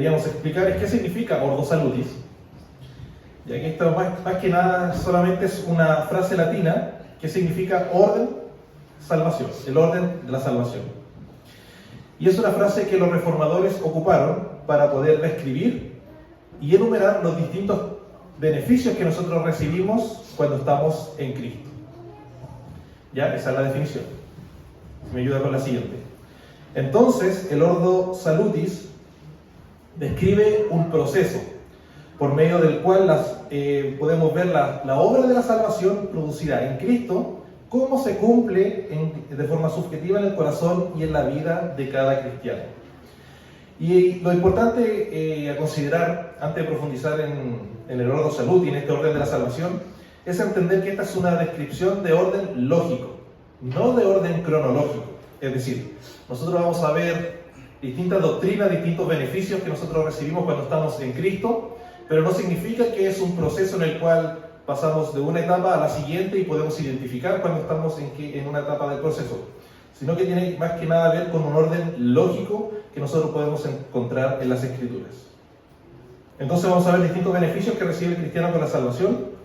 deberíamos explicar es qué significa Ordo Salutis. Y aquí esto más que nada solamente es una frase latina que significa orden, salvación, el orden de la salvación. Y es una frase que los reformadores ocuparon para poder describir y enumerar los distintos beneficios que nosotros recibimos cuando estamos en Cristo. Ya, esa es la definición. Me ayuda con la siguiente. Entonces, el Ordo Salutis describe un proceso por medio del cual podemos ver la obra de la salvación producida en Cristo, cómo se cumple de forma subjetiva en el corazón y en la vida de cada cristiano. Y lo importante a considerar antes de profundizar en el Ordo Salutis, en este orden de la salvación, es entender que esta es una descripción de orden lógico, no de orden cronológico. Es decir, nosotros vamos a ver distintas doctrinas, distintos beneficios que nosotros recibimos cuando estamos en Cristo, pero no significa que es un proceso en el cual pasamos de una etapa a la siguiente y podemos identificar cuando estamos en una etapa del proceso, sino que tiene más que nada que ver con un orden lógico que nosotros podemos encontrar en las Escrituras. Entonces vamos a ver distintos beneficios que recibe el cristiano con la salvación,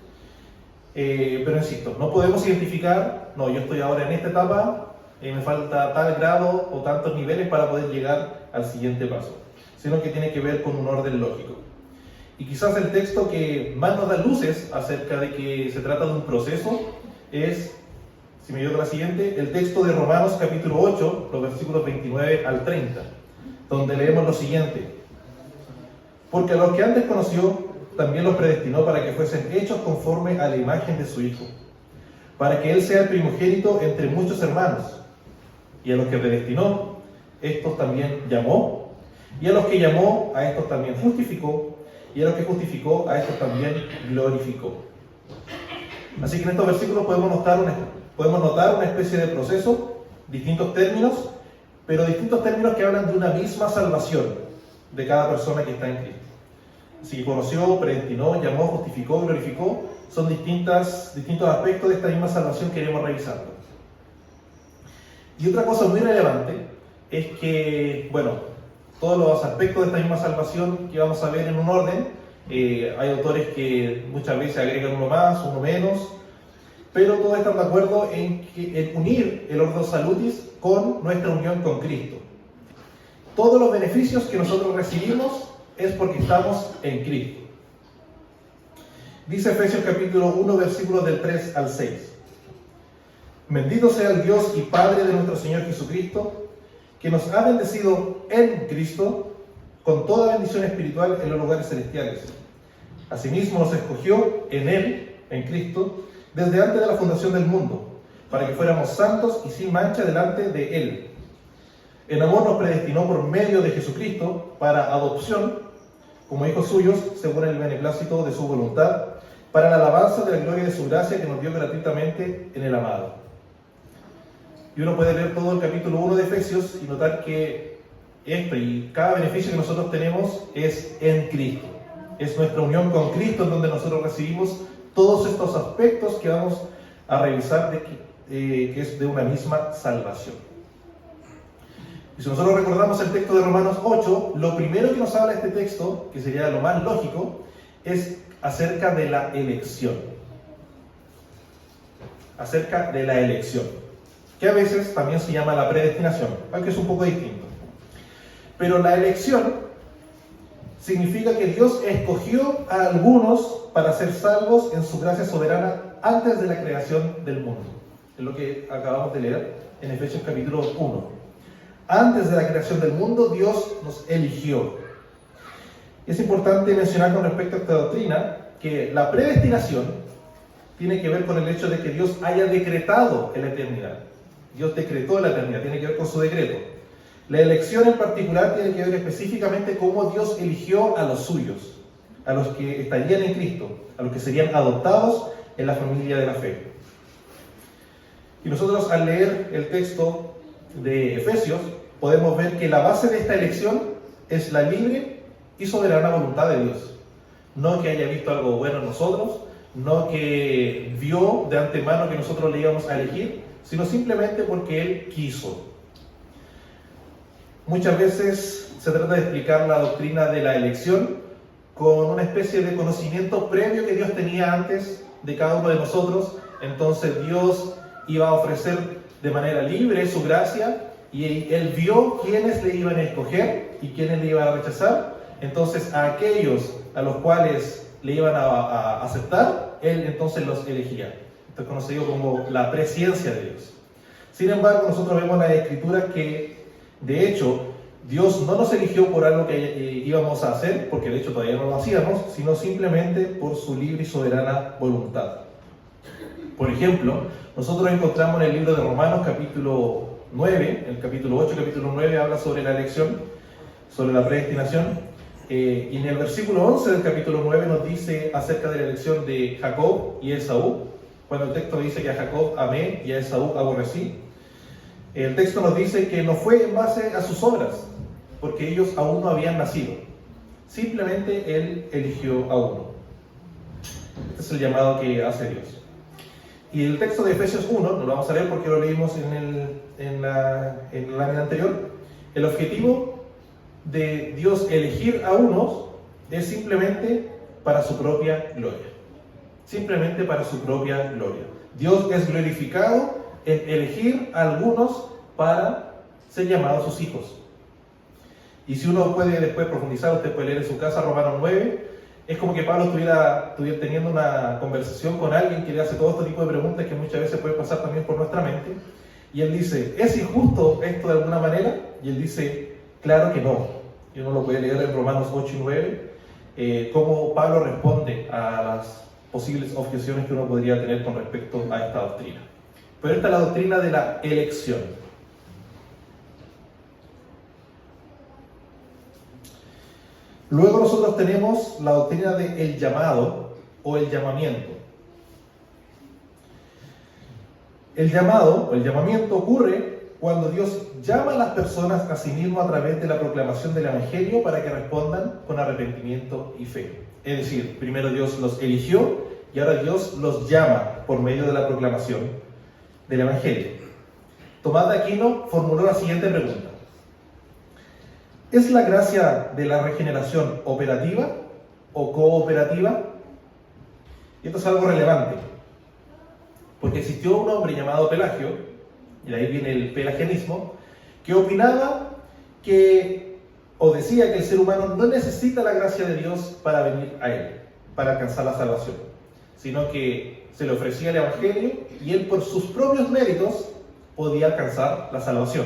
pero insisto, no podemos identificar, no, yo estoy ahora en esta etapa, me falta tal grado o tantos niveles para poder llegar al siguiente paso, sino que tiene que ver con un orden lógico. Y quizás el texto que más nos da luces acerca de que se trata de un proceso es, si me ayuda la siguiente, el texto de Romanos capítulo 8, los versículos 29 al 30, donde leemos lo siguiente: porque a los que antes conoció, también los predestinó para que fuesen hechos conforme a la imagen de su Hijo, para que Él sea el primogénito entre muchos hermanos. Y a los que predestinó, estos también llamó, y a los que llamó, a estos también justificó, y a los que justificó, a estos también glorificó. Así que en estos versículos podemos notar una especie de proceso, distintos términos, pero distintos términos que hablan de una misma salvación de cada persona que está en Cristo. Así que conoció, predestinó, llamó, justificó, glorificó, son distintos aspectos de esta misma salvación que iremos revisando. Y otra cosa muy relevante es que, todos los aspectos de esta misma salvación que vamos a ver en un orden, hay autores que muchas veces agregan uno más, uno menos, pero todos están de acuerdo en unir el Ordo Salutis con nuestra unión con Cristo. Todos los beneficios que nosotros recibimos es porque estamos en Cristo. Dice Efesios capítulo 1, versículos del 3 al 6. Bendito sea el Dios y Padre de nuestro Señor Jesucristo, que nos ha bendecido en Cristo con toda bendición espiritual en los lugares celestiales. Asimismo nos escogió en Él, en Cristo, desde antes de la fundación del mundo, para que fuéramos santos y sin mancha delante de Él. En amor nos predestinó por medio de Jesucristo para adopción, como hijos suyos, según el beneplácito de su voluntad, para la alabanza de la gloria de su gracia que nos dio gratuitamente en el amado. Y uno puede leer todo el capítulo 1 de Efesios y notar que esto y cada beneficio que nosotros tenemos es en Cristo. Es nuestra unión con Cristo en donde nosotros recibimos todos estos aspectos que vamos a revisar que es de una misma salvación. Y si nosotros recordamos el texto de Romanos 8, lo primero que nos habla este texto, que sería lo más lógico, es acerca de la elección. Acerca de la elección, que a veces también se llama la predestinación, aunque es un poco distinto. Pero la elección significa que Dios escogió a algunos para ser salvos en su gracia soberana antes de la creación del mundo. Es lo que acabamos de leer en Efesios capítulo 1. Antes de la creación del mundo, Dios nos eligió. Es importante mencionar con respecto a esta doctrina que la predestinación tiene que ver con el hecho de que Dios haya decretado en la eternidad. Dios decretó la eternidad, tiene que ver con su decreto. La elección en particular tiene que ver específicamente cómo Dios eligió a los suyos, a los que estarían en Cristo, a los que serían adoptados en la familia de la fe. Y nosotros al leer el texto de Efesios podemos ver que la base de esta elección es la libre y soberana voluntad de Dios. No que haya visto algo bueno en nosotros, no que vio de antemano que nosotros le íbamos a elegir, sino simplemente porque Él quiso. muchas veces se trata de explicar la doctrina de la elección con una especie de conocimiento previo que Dios tenía antes de cada uno de nosotros. Entonces Dios iba a ofrecer de manera libre su gracia y Él vio quiénes le iban a escoger y quiénes le iban a rechazar. Entonces a aquellos a los cuales le iban a aceptar, Él entonces los elegía. Esto es conocido como la presciencia de Dios. Sin embargo, nosotros vemos en las Escrituras que, de hecho, Dios no nos eligió por algo que íbamos a hacer, porque de hecho todavía no lo hacíamos, sino simplemente por su libre y soberana voluntad. Por ejemplo, nosotros encontramos en el libro de Romanos capítulo 9, el capítulo 8, capítulo 9 habla sobre la elección, sobre la predestinación, y en el versículo 11 del capítulo 9 nos dice acerca de la elección de Jacob y Esaú, cuando el texto dice que a Jacob amé y a Esaú aborrecí. El texto nos dice que no fue en base a sus obras, porque ellos aún no habían nacido. Simplemente Él eligió a uno. Este es el llamado que hace Dios. Y el texto de Efesios 1, no lo vamos a leer porque lo leímos en el año anterior. El objetivo de Dios elegir a unos es simplemente para su propia gloria. Simplemente para su propia gloria. Dios es glorificado en elegir a algunos para ser llamados sus hijos. Y si uno puede después profundizar, usted puede leer en su casa Romanos 9, es como que Pablo estuviera teniendo una conversación con alguien que le hace todo este tipo de preguntas que muchas veces puede pasar también por nuestra mente, y él dice, ¿es injusto esto de alguna manera? Y él dice, claro que no. Y uno lo puede leer en Romanos 8 y 9, cómo Pablo responde a las posibles objeciones que uno podría tener con respecto a esta doctrina. Pero esta es la doctrina de la elección. Luego nosotros tenemos la doctrina del llamado o el llamamiento. El llamado o el llamamiento ocurre cuando Dios llama a las personas a sí mismo a través de la proclamación del Evangelio para que respondan con arrepentimiento y fe. Es decir, primero Dios los eligió y ahora Dios los llama por medio de la proclamación del Evangelio. Tomás de Aquino formuló la siguiente pregunta: ¿es la gracia de la regeneración operativa o cooperativa? Y esto es algo relevante, porque existió un hombre llamado Pelagio, y de ahí viene el pelagianismo, que opinaba que, o decía que el ser humano no necesita la gracia de Dios para venir a Él, para alcanzar la salvación, sino que se le ofrecía el Evangelio y él por sus propios méritos podía alcanzar la salvación.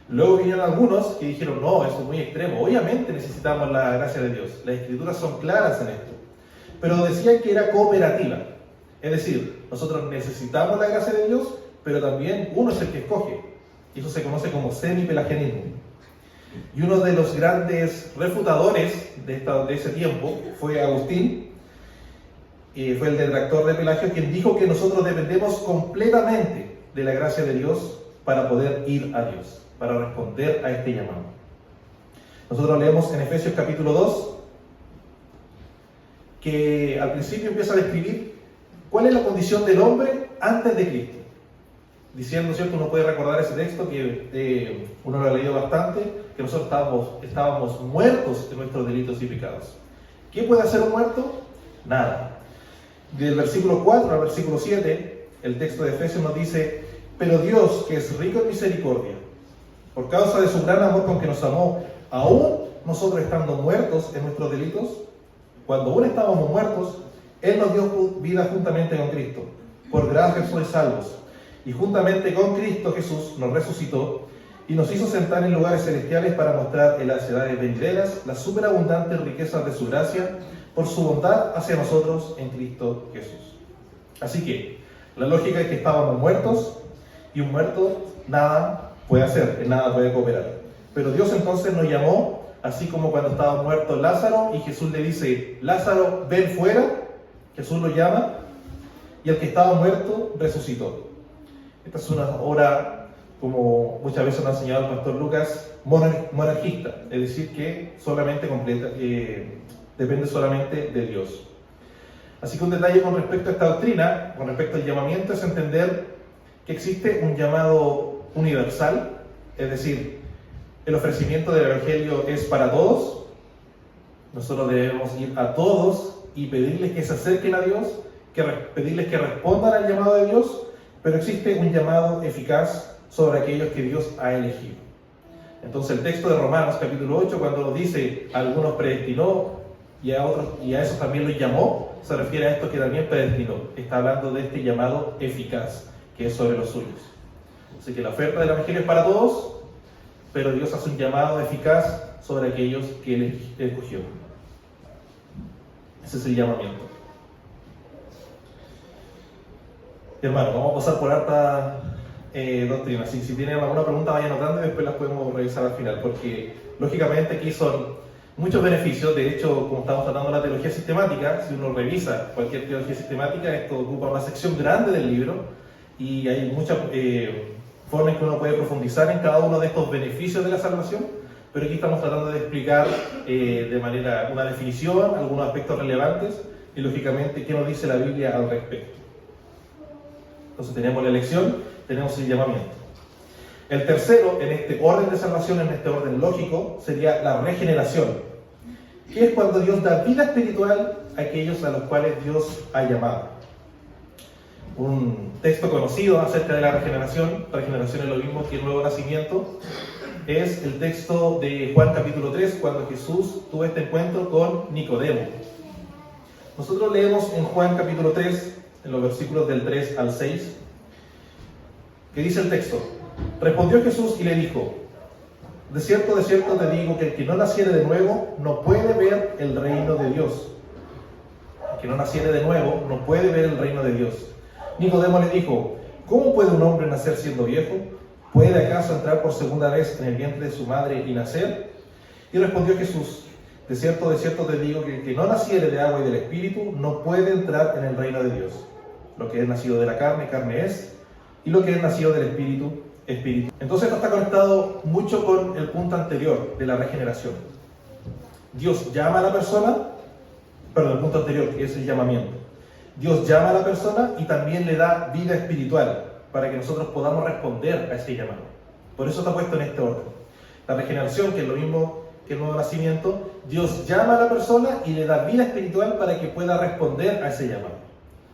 Luego vinieron algunos que dijeron, no, eso es muy extremo, obviamente necesitamos la gracia de Dios, las Escrituras son claras en esto, pero decían que era cooperativa, es decir, nosotros necesitamos la gracia de Dios, pero también uno es el que escoge, y eso se conoce como semi-pelagianismo. Y uno de los grandes refutadores de ese tiempo fue Agustín, fue el detractor de Pelagio, quien dijo que nosotros dependemos completamente de la gracia de Dios para poder ir a Dios, para responder a este llamado. Nosotros leemos en Efesios capítulo 2, que al principio empieza a describir cuál es la condición del hombre antes de Cristo. Diciendo, ¿cierto? Uno puede recordar ese texto que uno lo ha leído bastante, que nosotros estábamos muertos en nuestros delitos y pecados. ¿Qué puede hacer un muerto? Nada. Del versículo 4 al versículo 7, el texto de Efesios nos dice, pero Dios, que es rico en misericordia, por causa de su gran amor con que nos amó, aún nosotros estando muertos en nuestros delitos, cuando aún estábamos muertos, Él nos dio vida juntamente con Cristo. Por gracia sois salvos. Y juntamente con Cristo Jesús nos resucitó y nos hizo sentar en lugares celestiales para mostrar en las edades venideras las superabundantes riquezas de su gracia por su bondad hacia nosotros en Cristo Jesús. Así que la lógica es que estábamos muertos y un muerto nada puede hacer, en nada puede cooperar. Pero Dios entonces nos llamó, así como cuando estaba muerto Lázaro y Jesús le dice, Lázaro, ven fuera, Jesús lo llama y el que estaba muerto resucitó. Esta es una obra, como muchas veces nos ha enseñado el pastor Lucas, monarquista, es decir, que solamente depende solamente de Dios. Así que un detalle con respecto a esta doctrina, con respecto al llamamiento, es entender que existe un llamado universal, es decir, el ofrecimiento del Evangelio es para todos. Nosotros debemos ir a todos y pedirles que se acerquen a Dios, pedirles que respondan al llamado de Dios, pero existe un llamado eficaz sobre aquellos que Dios ha elegido. Entonces el texto de Romanos capítulo 8, cuando nos dice a algunos predestinó y a esos también los llamó, se refiere a esto que también predestinó. Está hablando de este llamado eficaz, que es sobre los suyos. Así que la oferta del Evangelio es para todos, pero Dios hace un llamado eficaz sobre aquellos que Él escogió. Ese es el llamamiento. Hermano, vamos a pasar por harta doctrina. Si tienen alguna pregunta, vayan anotando y después las podemos revisar al final, porque lógicamente aquí son muchos beneficios. De hecho, como estamos tratando la teología sistemática, si uno revisa cualquier teología sistemática, esto ocupa una sección grande del libro y hay muchas formas en que uno puede profundizar en cada uno de estos beneficios de la salvación, pero aquí estamos tratando de explicar de manera una definición, algunos aspectos relevantes y lógicamente qué nos dice la Biblia al respecto. Entonces tenemos la elección, tenemos el llamamiento. El tercero, en este orden de salvación, en este orden lógico, sería la regeneración, que es cuando Dios da vida espiritual a aquellos a los cuales Dios ha llamado. Un texto conocido acerca de la regeneración es lo mismo que el nuevo nacimiento, es el texto de Juan capítulo 3, cuando Jesús tuvo este encuentro con Nicodemo. Nosotros leemos en Juan capítulo 3, en los versículos del 3 al 6, que dice el texto: respondió Jesús y le dijo: de cierto te digo que el que no naciere de nuevo no puede ver el reino de Dios. El que no naciere de nuevo no puede ver el reino de Dios. Nicodemo le dijo: ¿cómo puede un hombre nacer siendo viejo? ¿Puede acaso entrar por segunda vez en el vientre de su madre y nacer? Y respondió Jesús: de cierto te digo que el que no naciere de agua y del Espíritu no puede entrar en el reino de Dios. Lo que es nacido de la carne, carne es, y lo que es nacido del Espíritu, Espíritu. Entonces esto está conectado mucho con el punto anterior de la regeneración. Dios llama a la persona, el punto anterior, que es el llamamiento. Dios llama a la persona y también le da vida espiritual para que nosotros podamos responder a ese llamado. Por eso está puesto en este orden. La regeneración, que es lo mismo que el nuevo nacimiento, Dios llama a la persona y le da vida espiritual para que pueda responder a ese llamado.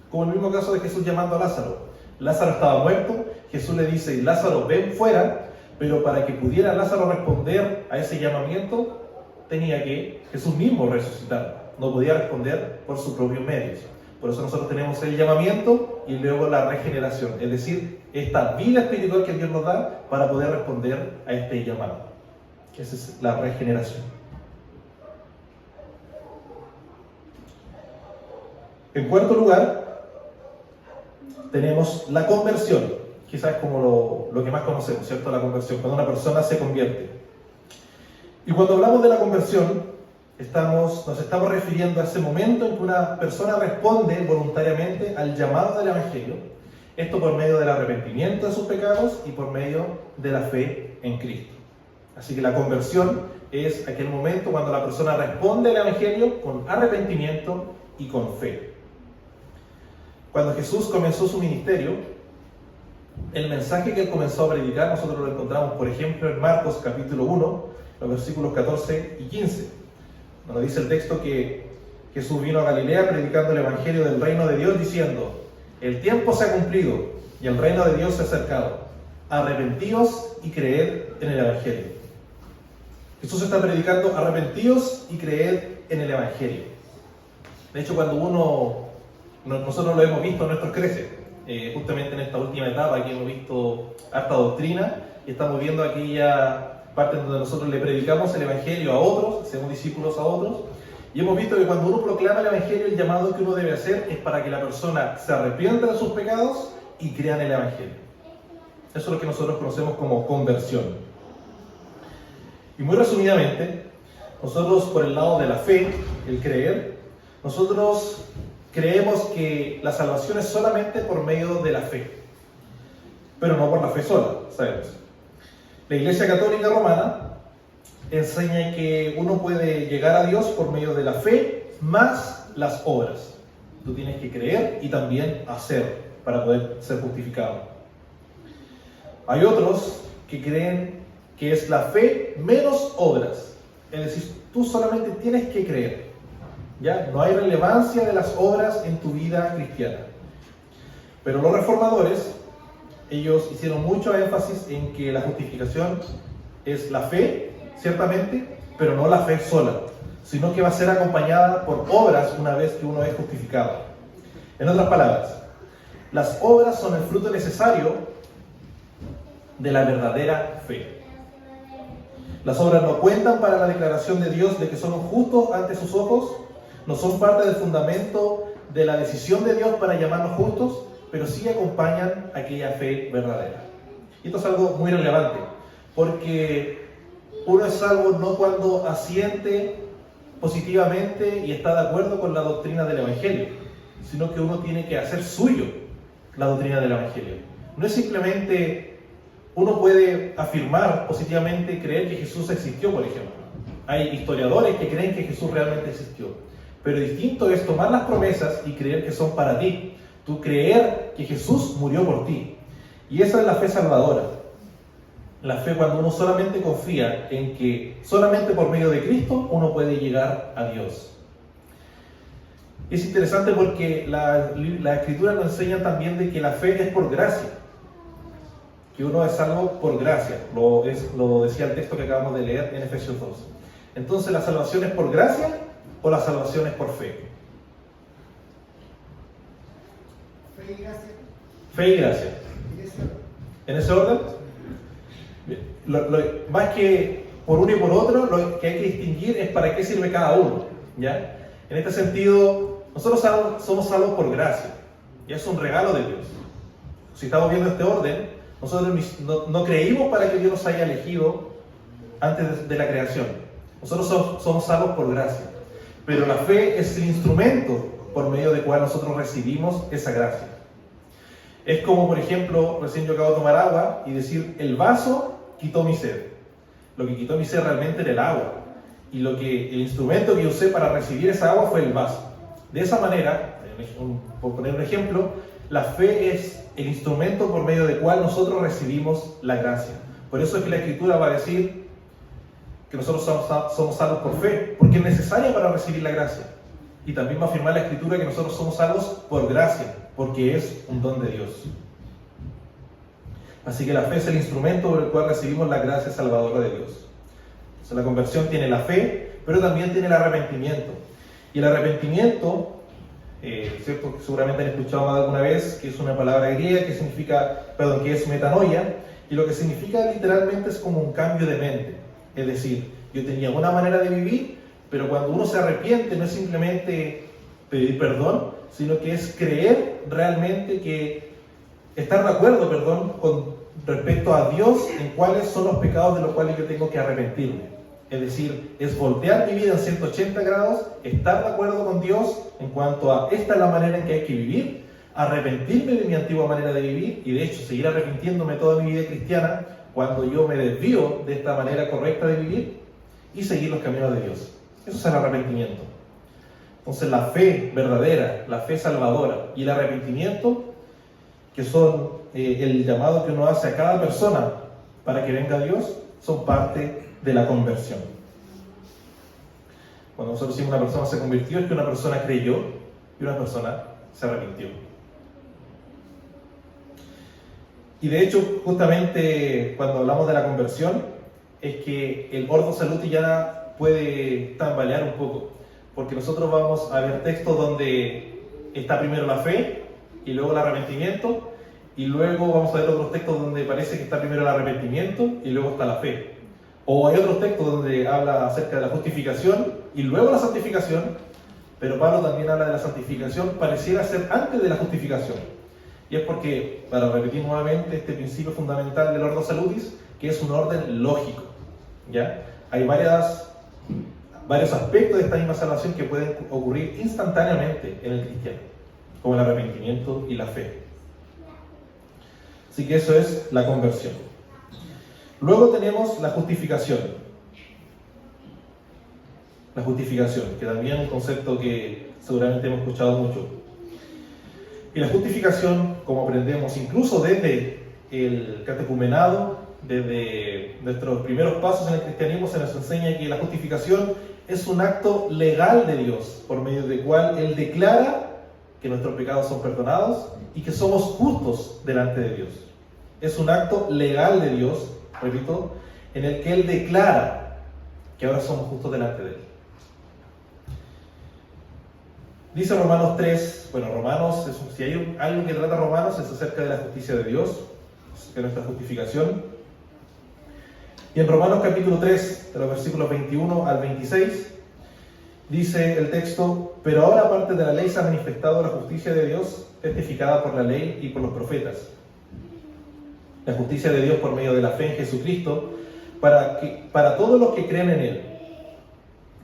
Como en el mismo caso de Jesús llamando a Lázaro. Lázaro estaba muerto, Jesús le dice: Lázaro, ven fuera, pero para que pudiera Lázaro responder a ese llamamiento, tenía que Jesús mismo resucitar. No podía responder por sus propios medios. Por eso nosotros tenemos el llamamiento y luego la regeneración, es decir, esta vida espiritual que Dios nos da para poder responder a este llamado. Esa es la regeneración. En cuarto lugar, tenemos la conversión. Quizás es como lo que más conocemos, ¿cierto? La conversión, cuando una persona se convierte. Y cuando hablamos de la conversión, nos estamos refiriendo a ese momento en que una persona responde voluntariamente al llamado del Evangelio. Esto por medio del arrepentimiento de sus pecados y por medio de la fe en Cristo. Así que la conversión es aquel momento cuando la persona responde al Evangelio con arrepentimiento y con fe. Cuando Jesús comenzó su ministerio, el mensaje que Él comenzó a predicar, nosotros lo encontramos, por ejemplo, en Marcos capítulo 1, los versículos 14 y 15. Donde dice el texto que Jesús vino a Galilea predicando el Evangelio del reino de Dios, diciendo: el tiempo se ha cumplido y el reino de Dios se ha acercado. Arrepentíos y creed en el Evangelio. Jesús está predicando: arrepentíos y creed en el Evangelio. De hecho, cuando nosotros lo hemos visto en nuestros creces, justamente en esta última etapa, aquí hemos visto harta doctrina y estamos viendo aquella parte donde nosotros le predicamos el Evangelio a otros, hacemos discípulos a otros, y hemos visto que cuando uno proclama el Evangelio, el llamado que uno debe hacer es para que la persona se arrepienta de sus pecados y crea en el Evangelio. Eso es lo que nosotros conocemos como conversión. Y muy resumidamente, nosotros por el lado de la fe, el creer, nosotros creemos que la salvación es solamente por medio de la fe, pero no por la fe sola, sabemos. La Iglesia Católica Romana enseña que uno puede llegar a Dios por medio de la fe más las obras. Tú tienes que creer y también hacer para poder ser justificado. Hay otros que creen que es la fe menos obras. Es decir, tú solamente tienes que creer. ¿Ya? No hay relevancia de las obras en tu vida cristiana. Pero los reformadores, ellos hicieron mucho énfasis en que la justificación es la fe, ciertamente, pero no la fe sola, sino que va a ser acompañada por obras una vez que uno es justificado. En otras palabras, las obras son el fruto necesario de la verdadera fe. Las obras no cuentan para la declaración de Dios de que somos justos ante sus ojos, no son parte del fundamento de la decisión de Dios para llamarnos justos, pero sí acompañan aquella fe verdadera. Y esto es algo muy relevante, porque uno es salvo no cuando asiente positivamente y está de acuerdo con la doctrina del Evangelio, sino que uno tiene que hacer suyo la doctrina del Evangelio. No es simplemente, uno puede afirmar positivamente, creer que Jesús existió, por ejemplo. Hay historiadores que creen que Jesús realmente existió. Pero distinto es tomar las promesas y creer que son para ti. Tú creer que Jesús murió por ti. Y esa es la fe salvadora. La fe cuando uno solamente confía en que solamente por medio de Cristo uno puede llegar a Dios. Es interesante porque la Escritura nos enseña también de que la fe es por gracia. Que uno es salvo por gracia. Lo decía el texto que acabamos de leer en Efesios 2. Entonces, ¿la salvación es por gracia o la salvación es por fe? Fe y gracia. Fe y gracia. ¿En ese orden? Bien. Más que por uno y por otro, lo que hay que distinguir es para qué sirve cada uno. ¿Ya? En este sentido, nosotros somos salvos por gracia. Y es un regalo de Dios. Si estamos viendo este orden, nosotros no creímos para que Dios nos haya elegido antes de la creación. Nosotros somos salvos por gracia. Pero la fe es el instrumento por medio del cual nosotros recibimos esa gracia. Es como, por ejemplo, recién yo acabo de tomar agua y decir, el vaso quitó mi sed. Lo que quitó mi sed realmente era el agua. Y el instrumento que yo usé para recibir esa agua fue el vaso. De esa manera, por poner un ejemplo, la fe es el instrumento por medio del cual nosotros recibimos la gracia. Por eso es que la Escritura va a decir que nosotros somos salvos por fe, porque es necesaria para recibir la gracia. Y también va a afirmar la Escritura que nosotros somos salvos por gracia, porque es un don de Dios. Así que la fe es el instrumento por el cual recibimos la gracia salvadora de Dios. Entonces la conversión tiene la fe, pero también tiene el arrepentimiento. Y el arrepentimiento, ¿cierto? Seguramente han escuchado más de alguna vez, que es una palabra griega que es metanoia, y lo que significa literalmente es como un cambio de mente. Es decir, yo tenía una manera de vivir, pero cuando uno se arrepiente no es simplemente pedir perdón, sino que es creer realmente que estar de acuerdo, con respecto a Dios en cuáles son los pecados de los cuales yo tengo que arrepentirme. Es decir, es voltear mi vida en 180 grados, estar de acuerdo con Dios en cuanto a esta es la manera en que hay que vivir, arrepentirme de mi antigua manera de vivir y de hecho seguir arrepintiéndome toda mi vida cristiana cuando yo me desvío de esta manera correcta de vivir y seguir los caminos de Dios. Eso es el arrepentimiento. Entonces la fe verdadera, la fe salvadora y el arrepentimiento, que son el llamado que uno hace a cada persona para que venga a Dios, son parte de la conversión. Cuando nosotros decimos una persona se convirtió, es que una persona creyó y una persona se arrepintió. Y de hecho, justamente cuando hablamos de la conversión, es que el ordo salutis ya puede tambalear un poco, porque nosotros vamos a ver textos donde está primero la fe y luego el arrepentimiento, y luego vamos a ver otros textos donde parece que está primero el arrepentimiento y luego está la fe. O hay otros textos donde habla acerca de la justificación y luego la santificación, pero Pablo también habla de la santificación, pareciera ser antes de la justificación. Y es porque, para repetir nuevamente este principio fundamental del ordo salutis, que es un orden lógico, ¿ya? Hay varios aspectos de esta misma salvación que pueden ocurrir instantáneamente en el cristiano, como el arrepentimiento y la fe. Así que eso es la conversión. Luego tenemos la justificación. La justificación, que también es un concepto que seguramente hemos escuchado mucho. Y la justificación, como aprendemos incluso desde el catecumenado, desde nuestros primeros pasos en el cristianismo se nos enseña que la justificación es un acto legal de Dios, por medio del cual Él declara que nuestros pecados son perdonados y que somos justos delante de Dios. Es un acto legal de Dios, repito, en el que Él declara que ahora somos justos delante de Él. Dice Romanos 3, Romanos, si hay algo que trata Romanos es acerca de la justicia de Dios, de nuestra justificación. Y en Romanos capítulo 3, de los versículos 21 al 26, dice el texto: pero ahora aparte de la ley se ha manifestado la justicia de Dios, testificada por la ley y por los profetas. La justicia de Dios por medio de la fe en Jesucristo, para todos los que creen en Él.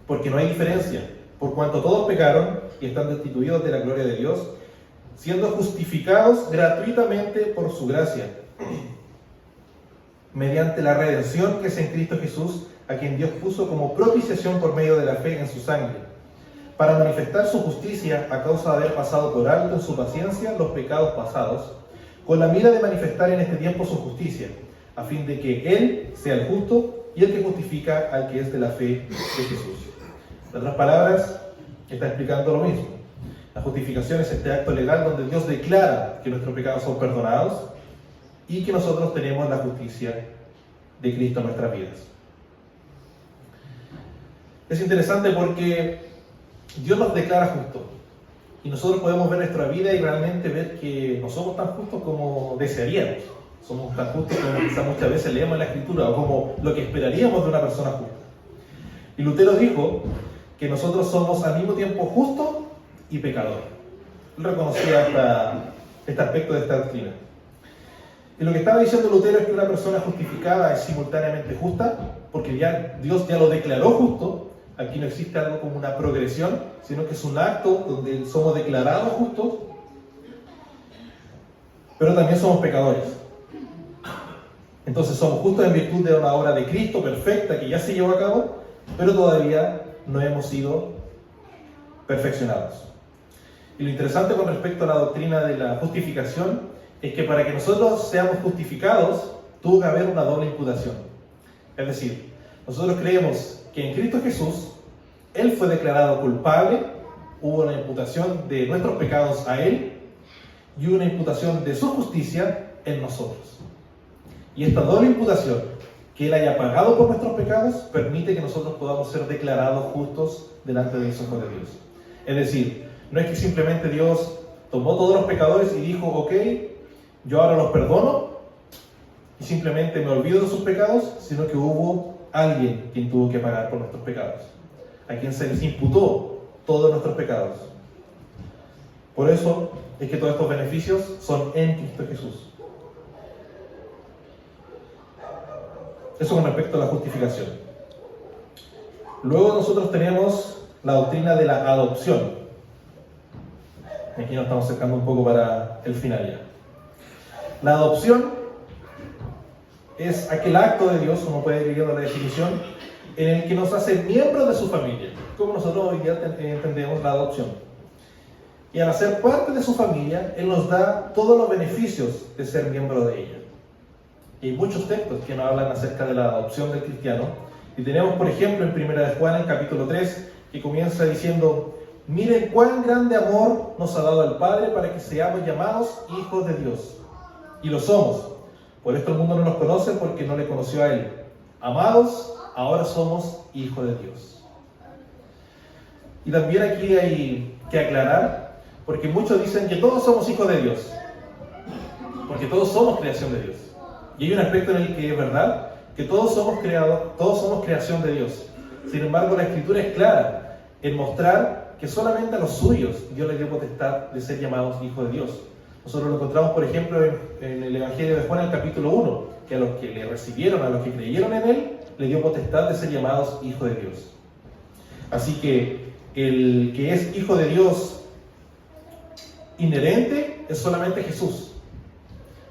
Porque no hay diferencia, por cuanto todos pecaron y están destituidos de la gloria de Dios, siendo justificados gratuitamente por su gracia, mediante la redención que es en Cristo Jesús, a quien Dios puso como propiciación por medio de la fe en su sangre, para manifestar su justicia a causa de haber pasado por alto en su paciencia los pecados pasados, con la mira de manifestar en este tiempo su justicia, a fin de que Él sea el justo y el que justifica al que es de la fe de Jesús. En otras palabras, está explicando lo mismo. La justificación es este acto legal donde Dios declara que nuestros pecados son perdonados y que nosotros tenemos la justicia de Cristo en nuestras vidas. Es interesante porque Dios nos declara justos y nosotros podemos ver nuestra vida y realmente ver que no somos tan justos como desearíamos. Somos tan justos como quizás muchas veces leemos en la Escritura o como lo que esperaríamos de una persona justa. Y Lutero dijo que nosotros somos al mismo tiempo justos y pecadores. Él reconocía este aspecto de esta doctrina. Y lo que estaba diciendo Lutero es que una persona justificada es simultáneamente justa, porque Dios ya lo declaró justo. Aquí no existe algo como una progresión, sino que es un acto donde somos declarados justos, pero también somos pecadores. Entonces somos justos en virtud de una obra de Cristo perfecta que ya se llevó a cabo, pero todavía no hemos sido perfeccionados. Y lo interesante con respecto a la doctrina de la justificación es que para que nosotros seamos justificados tuvo que haber una doble imputación. Es decir, nosotros creemos que en Cristo Jesús Él fue declarado culpable, hubo una imputación de nuestros pecados a Él y una imputación de su justicia en nosotros. Y esta doble imputación, que Él haya pagado por nuestros pecados, permite que nosotros podamos ser declarados justos delante de los ojos de Dios. Es decir, no es que simplemente Dios tomó todos los pecadores y dijo: ok, yo ahora los perdono y simplemente me olvido de sus pecados, sino que hubo alguien quien tuvo que pagar por nuestros pecados, a quien se les imputó todos nuestros pecados. Por eso es que todos estos beneficios son en Cristo Jesús. Eso con respecto a la justificación. Luego nosotros tenemos la doctrina de la adopción. Aquí nos estamos acercando un poco para el final ya. La adopción es aquel acto de Dios, como puede ir leyendo la definición, en el que nos hace miembros de su familia, como nosotros hoy día entendemos la adopción. Y al hacer parte de su familia, Él nos da todos los beneficios de ser miembro de ella. Y hay muchos textos que nos hablan acerca de la adopción del cristiano. Y tenemos, por ejemplo, en 1 de Juan, en capítulo 3, que comienza diciendo: miren cuán grande amor nos ha dado el Padre para que seamos llamados hijos de Dios. Y lo somos. Por esto el mundo no nos conoce, porque no le conoció a Él. Amados, ahora somos hijos de Dios. Y también aquí hay que aclarar, porque muchos dicen que todos somos hijos de Dios, porque todos somos creación de Dios. Y hay un aspecto en el que es verdad, que todos somos creados, todos somos creación de Dios. Sin embargo, la Escritura es clara en mostrar que solamente a los suyos Dios les dio potestad de ser llamados hijos de Dios. Nosotros lo encontramos, por ejemplo, en el Evangelio de Juan, en el capítulo 1, que a los que le recibieron, a los que creyeron en Él, le dio potestad de ser llamados hijos de Dios. Así que el que es hijo de Dios inherente es solamente Jesús.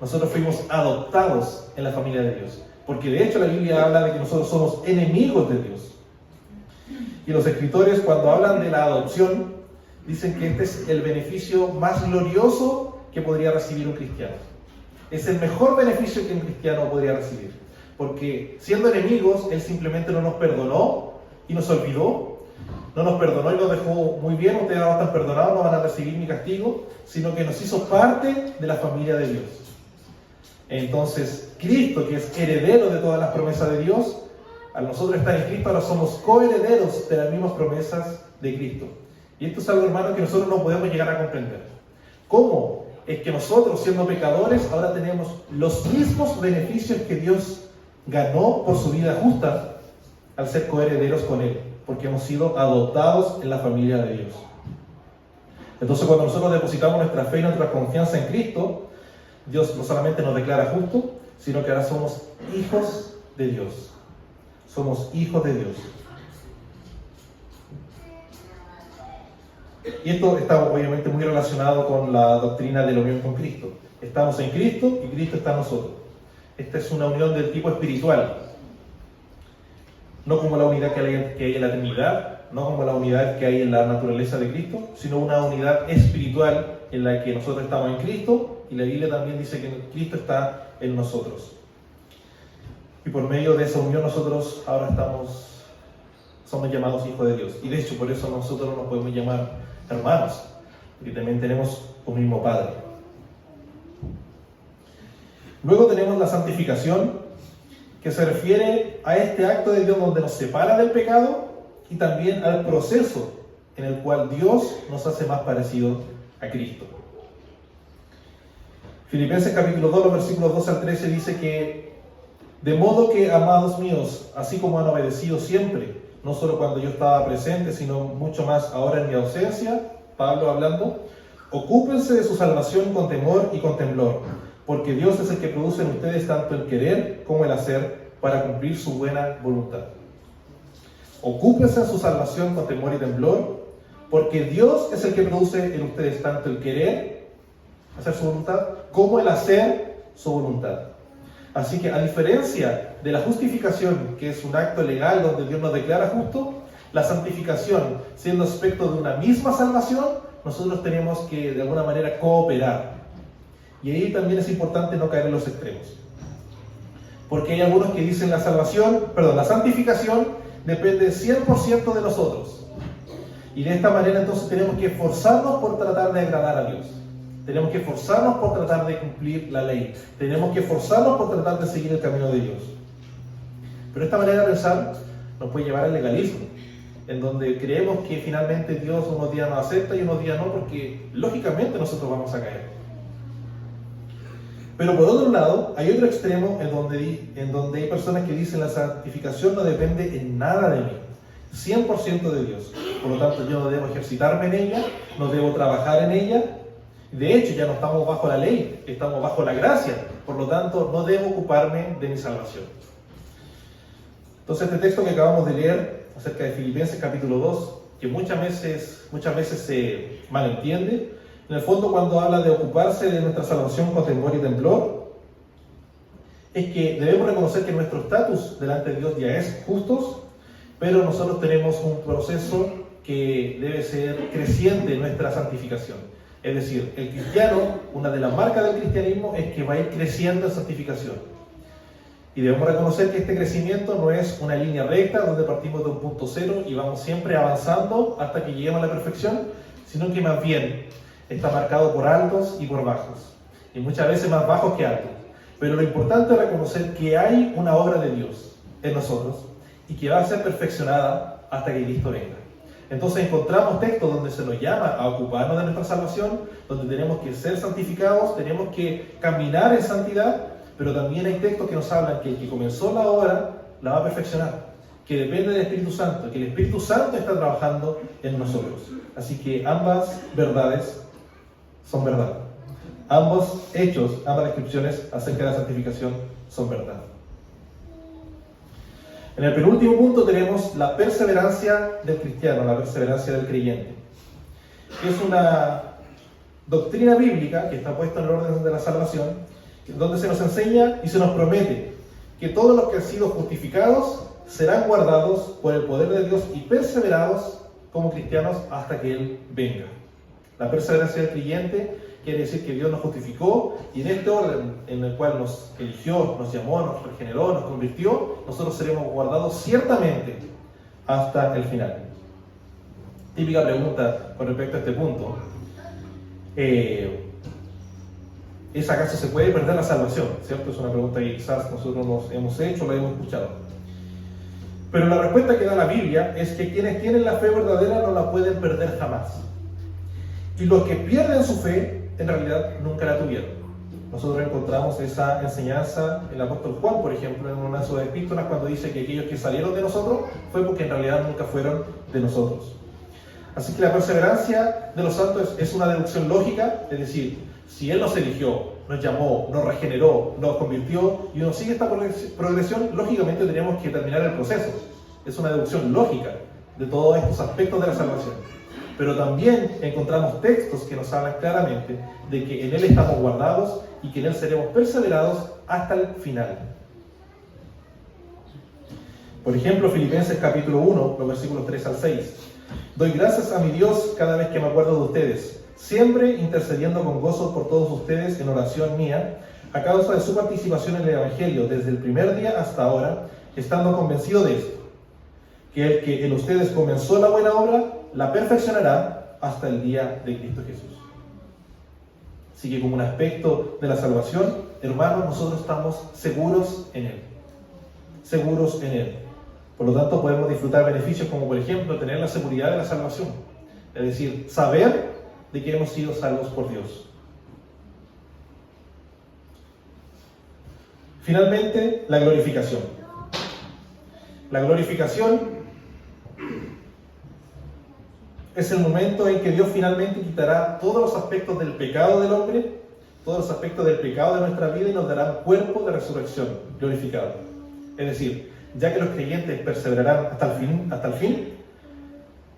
Nosotros fuimos adoptados en la familia de Dios, porque de hecho la Biblia habla de que nosotros somos enemigos de Dios. Y los escritores, cuando hablan de la adopción, dicen que este es el beneficio más glorioso que podría recibir un cristiano. Es el mejor beneficio que un cristiano podría recibir. porque siendo enemigos, Él simplemente no nos perdonó y nos olvidó, no nos perdonó y nos dejó muy bien, ustedes ahora están perdonados, no van a recibir mi castigo, sino que nos hizo parte de la familia de Dios. Entonces, Cristo, que es heredero de todas las promesas de Dios, al nosotros estar en Cristo, ahora somos coherederos de las mismas promesas de Cristo. Y esto es algo, hermano, que nosotros no podemos llegar a comprender. ¿Cómo es que nosotros, siendo pecadores, ahora tenemos los mismos beneficios que Dios ganó por su vida justa al ser coherederos con Él? Porque hemos sido adoptados en la familia de Dios. Entonces, cuando nosotros depositamos nuestra fe y nuestra confianza en Cristo, Dios no solamente nos declara justos, sino que ahora somos hijos de Dios. Somos hijos de Dios. Y esto está obviamente muy relacionado con la doctrina de la unión con Cristo. Estamos en Cristo y Cristo está en nosotros. Esta es una unión del tipo espiritual. No como la unidad que hay en la Trinidad, no como la unidad que hay en la naturaleza de Cristo, sino una unidad espiritual en la que nosotros estamos en Cristo, y la Biblia también dice que Cristo está en nosotros. Y por medio de esa unión nosotros ahora somos llamados hijos de Dios. Y de hecho por eso nosotros nos podemos llamar hermanos, porque también tenemos un mismo Padre. Luego tenemos la santificación, que se refiere a este acto de Dios donde nos separa del pecado y también al proceso en el cual Dios nos hace más parecidos a Cristo. Filipenses capítulo 2, los versículos 12 al 13 dice que de modo que, amados míos, así como han obedecido siempre, no solo cuando yo estaba presente, sino mucho más ahora en mi ausencia, Pablo hablando, ocúpense de su salvación con temor y con temblor, porque Dios es el que produce en ustedes tanto el querer como el hacer para cumplir su buena voluntad. Ocúpense de su salvación con temor y temblor, porque Dios es el que produce en ustedes tanto el querer, hacer su voluntad, como el hacer su voluntad. Así que a diferencia de la justificación, que es un acto legal donde Dios nos declara justo, la santificación, siendo aspecto de una misma salvación, nosotros tenemos que de alguna manera cooperar. Y ahí también es importante no caer en los extremos. Porque hay algunos que dicen la santificación depende 100% de nosotros. Y de esta manera entonces tenemos que esforzarnos por tratar de agradar a Dios. Tenemos que esforzarnos por tratar de cumplir la ley. Tenemos que esforzarnos por tratar de seguir el camino de Dios. Pero esta manera de pensar nos puede llevar al legalismo, en donde creemos que finalmente Dios unos días nos acepta y unos días no, porque lógicamente nosotros vamos a caer. Pero por otro lado, hay otro extremo en donde hay personas que dicen la santificación no depende en nada de mí, 100% de Dios. Por lo tanto, yo no debo ejercitarme en ella, no debo trabajar en ella. De hecho, ya no estamos bajo la ley, estamos bajo la gracia. Por lo tanto, no debo ocuparme de mi salvación. Entonces, este texto que acabamos de leer acerca de Filipenses capítulo 2, que muchas veces se malentiende, en el fondo cuando habla de ocuparse de nuestra salvación con temor y temblor, es que debemos reconocer que nuestro estatus delante de Dios ya es justos, pero nosotros tenemos un proceso que debe ser creciente en nuestra santificación. Es decir, el cristiano, una de las marcas del cristianismo es que va a ir creciendo en santificación. Y debemos reconocer que este crecimiento no es una línea recta donde partimos de un punto cero y vamos siempre avanzando hasta que lleguemos a la perfección, sino que más bien está marcado por altos y por bajos, y muchas veces más bajos que altos. Pero lo importante es reconocer que hay una obra de Dios en nosotros y que va a ser perfeccionada hasta que Cristo venga. Entonces encontramos textos donde se nos llama a ocuparnos de nuestra salvación, donde tenemos que ser santificados, tenemos que caminar en santidad, pero también hay textos que nos hablan que el que comenzó la obra la va a perfeccionar, que depende del Espíritu Santo, que el Espíritu Santo está trabajando en nosotros. Así que ambas verdades son verdad. Ambos hechos, ambas descripciones acerca de la santificación son verdad. En el penúltimo punto tenemos la perseverancia del cristiano, la perseverancia del creyente, que es una doctrina bíblica que está puesta en el orden de la salvación, donde se nos enseña y se nos promete que todos los que han sido justificados serán guardados por el poder de Dios y perseverados como cristianos hasta que Él venga. La perseverancia del creyente, quiere decir que Dios nos justificó y en este orden en el cual nos eligió, nos llamó, nos regeneró, nos convirtió, nosotros seremos guardados ciertamente hasta el final. Típica pregunta con respecto a este punto. ¿Es acaso se puede perder la salvación? ¿Cierto? Es una pregunta que quizás nosotros nos hemos hecho, la hemos escuchado. Pero la respuesta que da la Biblia es que quienes tienen la fe verdadera no la pueden perder jamás. Y los que pierden su fe, en realidad nunca la tuvieron. Nosotros encontramos esa enseñanza en el apóstol Juan, por ejemplo, en una de sus epístolas, cuando dice que aquellos que salieron de nosotros fue porque en realidad nunca fueron de nosotros. Así que la perseverancia de los santos es una deducción lógica, es decir, si Él nos eligió, nos llamó, nos regeneró, nos convirtió y uno sigue esta progresión, lógicamente tenemos que terminar el proceso. Es una deducción lógica de todos estos aspectos de la salvación. Pero también encontramos textos que nos hablan claramente de que en Él estamos guardados y que en Él seremos perseverados hasta el final. Por ejemplo, Filipenses capítulo 1, los versículos 3 al 6. Doy gracias a mi Dios cada vez que me acuerdo de ustedes, siempre intercediendo con gozo por todos ustedes en oración mía, a causa de su participación en el Evangelio desde el primer día hasta ahora, estando convencido de esto, que el que en ustedes comenzó la buena obra, la perfeccionará hasta el día de Cristo Jesús. Así que como un aspecto de la salvación, hermanos, nosotros estamos seguros en Él. Seguros en Él. Por lo tanto, podemos disfrutar beneficios como, por ejemplo, tener la seguridad de la salvación. Es decir, saber de que hemos sido salvos por Dios. Finalmente, la glorificación. La glorificación es el momento en que Dios finalmente quitará todos los aspectos del pecado del hombre, todos los aspectos del pecado de nuestra vida y nos dará un cuerpo de resurrección glorificado. Es decir, ya que los creyentes perseverarán hasta el fin,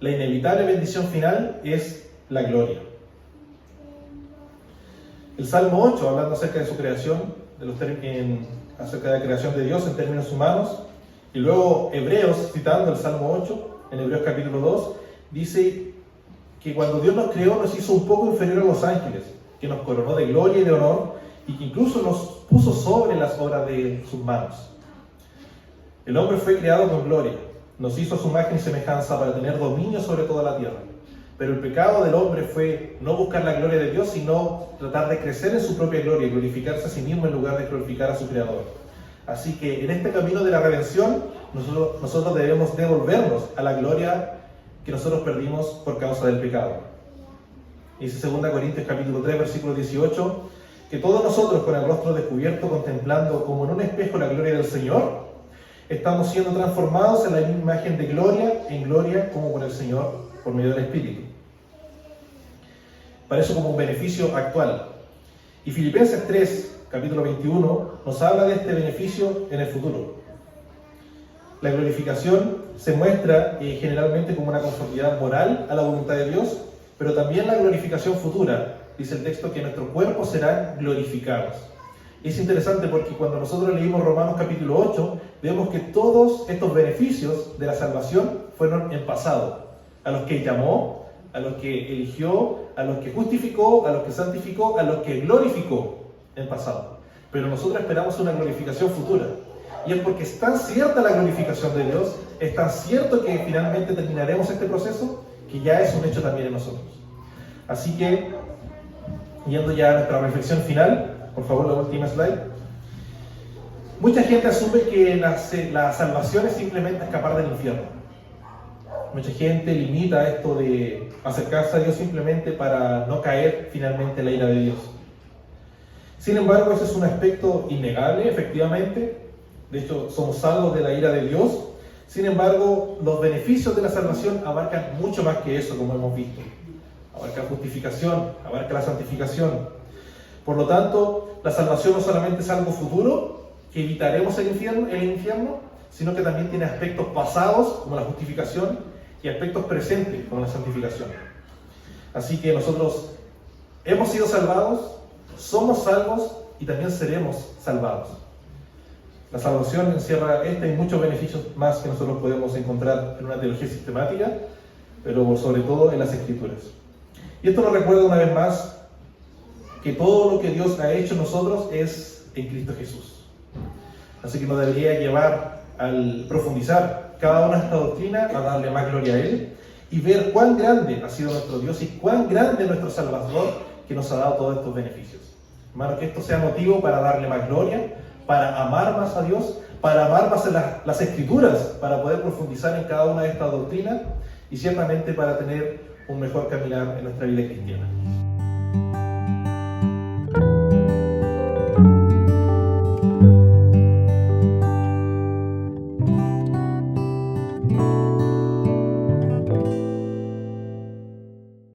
la inevitable bendición final es la gloria. El Salmo 8, hablando acerca de su creación, acerca de la creación de Dios en términos humanos, y luego Hebreos, citando el Salmo 8, en Hebreos capítulo 2, dice que cuando Dios nos creó nos hizo un poco inferior a los ángeles, que nos coronó de gloria y de honor, y que incluso nos puso sobre las obras de sus manos. El hombre fue creado con gloria, nos hizo a su imagen y semejanza para tener dominio sobre toda la tierra. Pero el pecado del hombre fue no buscar la gloria de Dios, sino tratar de crecer en su propia gloria y glorificarse a sí mismo en lugar de glorificar a su Creador. Así que en este camino de la redención, nosotros debemos devolvernos a la gloria que nosotros perdimos por causa del pecado. Dice 2 Corintios capítulo 3, versículo 18, que todos nosotros con el rostro descubierto, contemplando como en un espejo la gloria del Señor, estamos siendo transformados en la misma imagen de gloria en gloria como por el Señor, por medio del Espíritu. Para eso como un beneficio actual. Y Filipenses 3, capítulo 21, nos habla de este beneficio en el futuro. La glorificación se muestra generalmente como una conformidad moral a la voluntad de Dios, pero también la glorificación futura, dice el texto, que nuestros cuerpos serán glorificados. Es interesante porque cuando nosotros leímos Romanos capítulo 8, vemos que todos estos beneficios de la salvación fueron en pasado. A los que llamó, a los que eligió, a los que justificó, a los que santificó, a los que glorificó en pasado. Pero nosotros esperamos una glorificación futura. Y es porque es tan cierta la glorificación de Dios, es tan cierto que finalmente terminaremos este proceso, que ya es un hecho también en nosotros. Así que, yendo ya a nuestra reflexión final, por favor, la última slide. Mucha gente asume que la salvación es simplemente escapar del infierno. Mucha gente limita esto de acercarse a Dios simplemente para no caer finalmente en la ira de Dios. Sin embargo, ese es un aspecto innegable, efectivamente. De hecho, somos salvos de la ira de Dios. Sin embargo, los beneficios de la salvación abarcan mucho más que eso, como hemos visto. Abarca justificación, abarca la santificación. Por lo tanto, la salvación no solamente es algo futuro, que evitaremos el infierno, sino que también tiene aspectos pasados, como la justificación, y aspectos presentes, como la santificación. Así que nosotros hemos sido salvados, somos salvos y también seremos salvados. La salvación encierra y muchos beneficios más que nosotros podemos encontrar en una teología sistemática, pero sobre todo en las Escrituras. Y esto nos recuerda una vez más que todo lo que Dios ha hecho en nosotros es en Cristo Jesús. Así que nos debería llevar al profundizar cada una de estas doctrinas, a darle más gloria a Él y ver cuán grande ha sido nuestro Dios y cuán grande es nuestro Salvador que nos ha dado todos estos beneficios. Hermano, que esto sea motivo para darle más gloria, para amar más a Dios, para amar más las Escrituras, para poder profundizar en cada una de estas doctrinas y ciertamente para tener un mejor caminar en nuestra vida cristiana.